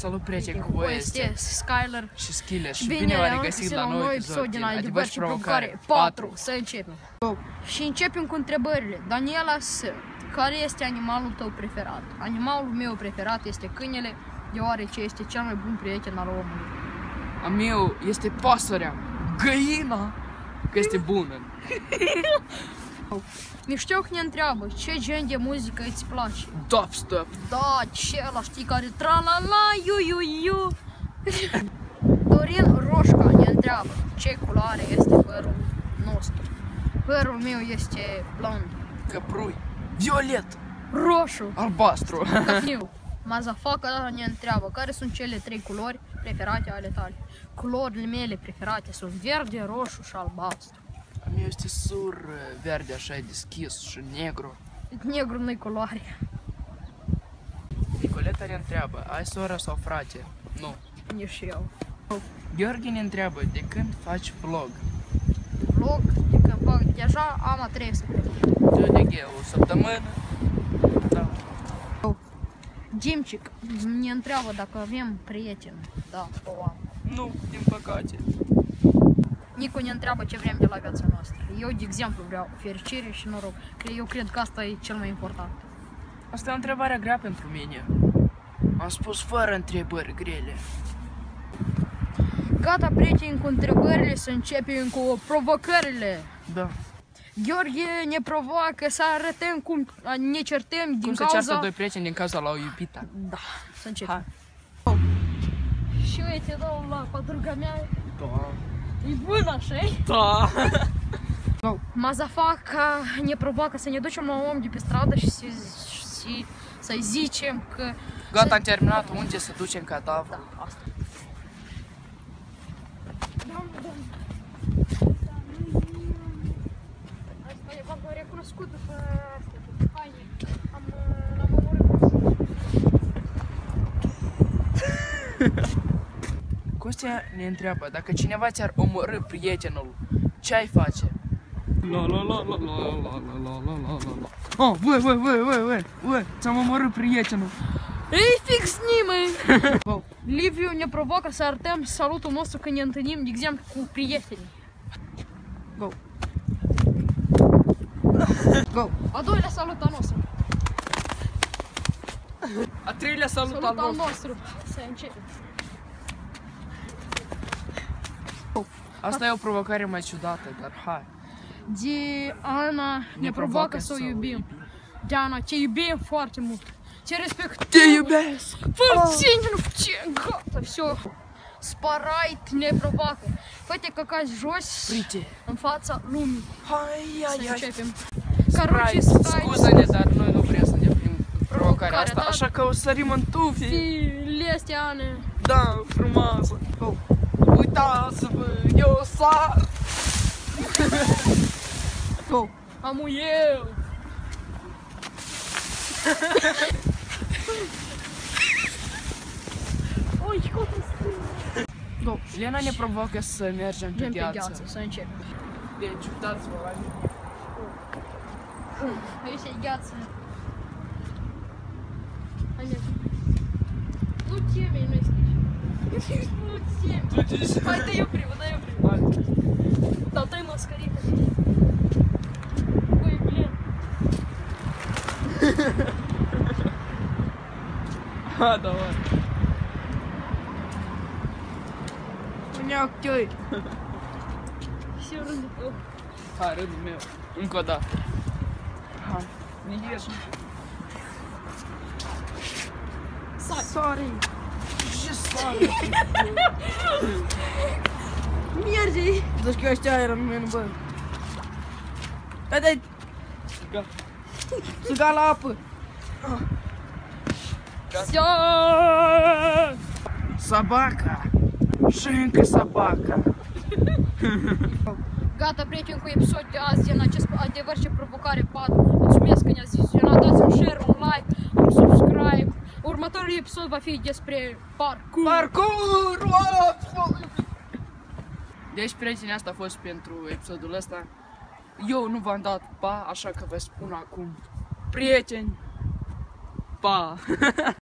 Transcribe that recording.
Salut, prieteni, cu voi este Skyler și Schile și bine v-am regăsit la noi episod din Adevăr și Provocare 4. Să începem. Și începem cu întrebările. Daniela S. Care este animalul tău preferat? Animalul meu preferat este câinele, deoarece este cel mai bun prieten al omului. A meu este pasărea, găina, că este bună. Miștioc ne întreabă, ce gen de muzică îți place? Dubstep. Da, ăla știi care tra-la-la, iu-iu-iu. Dorin Roșca ne întreabă, ce culoare este părul nostru? Părul meu este blond. Căprui, violet, Roșu. albastru. Cafiu. Mazafaca ne întreabă, care sunt cele 3 culori preferate ale tale? Culorile mele preferate sunt verde, roșu și albastru. A meu este sur, verde așa deschis și negru. Negru nu-i culoare. Nicoleta ne întreabă, ai soră sau frate? Nu. Nici eu. Gheorghe ne întreabă, de când faci vlog? Vlog, de când fac, deja am a 3 săptămâni. De o săptămână? Da. Dimcic ne întreabă dacă avem prieteni. Da, o am. Nu, din păcate. Nicu ne întreabă ce vrem de la viața noastră. Eu, de exemplu, vreau fericire și noroc. Eu cred că asta e cel mai important. Asta e o întrebare grea pentru mine. Am spus fără întrebări grele. Gata, prieteni, cu întrebările, să începem cu provocările. Da. Gheorghe ne provoacă să arătăm cum ne certăm din Cum se cauza... ceartă doi prieteni din cauza la o iubită. Da, să începem. Hai. Și uite, dau la podruga mea. Da. E bună, așa-i? Da. Mazafaca ne provoacă să ne ducem la un om de pe stradă și să-i zicem că... Gata, am terminat. Unde să ducem cadavrul? Da, asta. Asta e v-am recunoscut după astea, după haine. L-am omorât. Costea ne întreabă, dacă cineva ți-ar omorî prietenul, ce ai face? La la la la la la la la la la la. Oh, voi, ți-am omorât prietenul. Ei, fix nimeni! Liviu ne provoacă să arătăm salutul nostru când ne întâlnim, de exemplu, cu prietenii. Go! Go! A doilea salut al nostru. A treilea salut al nostru. Să începem. Asta e o provocare mai ciudată, dar hai. De Ana ne provoacă să o iubim. Diana, te iubim foarte mult. Te respectăm. Te iubesc! Puțin, nu ce, gata, все. Sparait ne provoacă. Fă-te căcați jos Prite. în fața lumii. Hai, Să hai, hai. începem. Sprite, scuză-ne, dar noi nu vrem să ne primim provocarea asta, da. așa că o să sărim în tufi. Leste, Ana. Da, frumoasă. Uitați-vă, eu sar. Go. Am eu. Oi, cum Go. Lena ne provoacă să mergem pe Mergem pe gheață. gheață, să începem. Deci, uitați-vă la mine. Aici e gheață. Hai, mergem. Nu teme, nu scrii. Nu teme. Hai, dă eu primul, dă eu primul. Dar dă-i mascărită. Băi, blin. Ha, давай. Uneac, te-oi. Și rândul tău. Hai, rândul meu. Încă o dată. Hai, ne ieși. Sorry. Ce sorry? Merge. Deci că ăștia aer în mine, bă. Dai, Gata. suga la apă. Собака. Și încă собака. Gata, prieteni, cu episodul de azi din acest Adevăr și Provocare 4. Mulțumesc că ne-ați vizionat, dați un share, un like, un subscribe. Următorul episod va fi despre parkour. Parkour! Deci, prieteni, asta a fost pentru episodul ăsta. Eu nu v-am dat pa, așa că vă spun acum, prieteni, pa!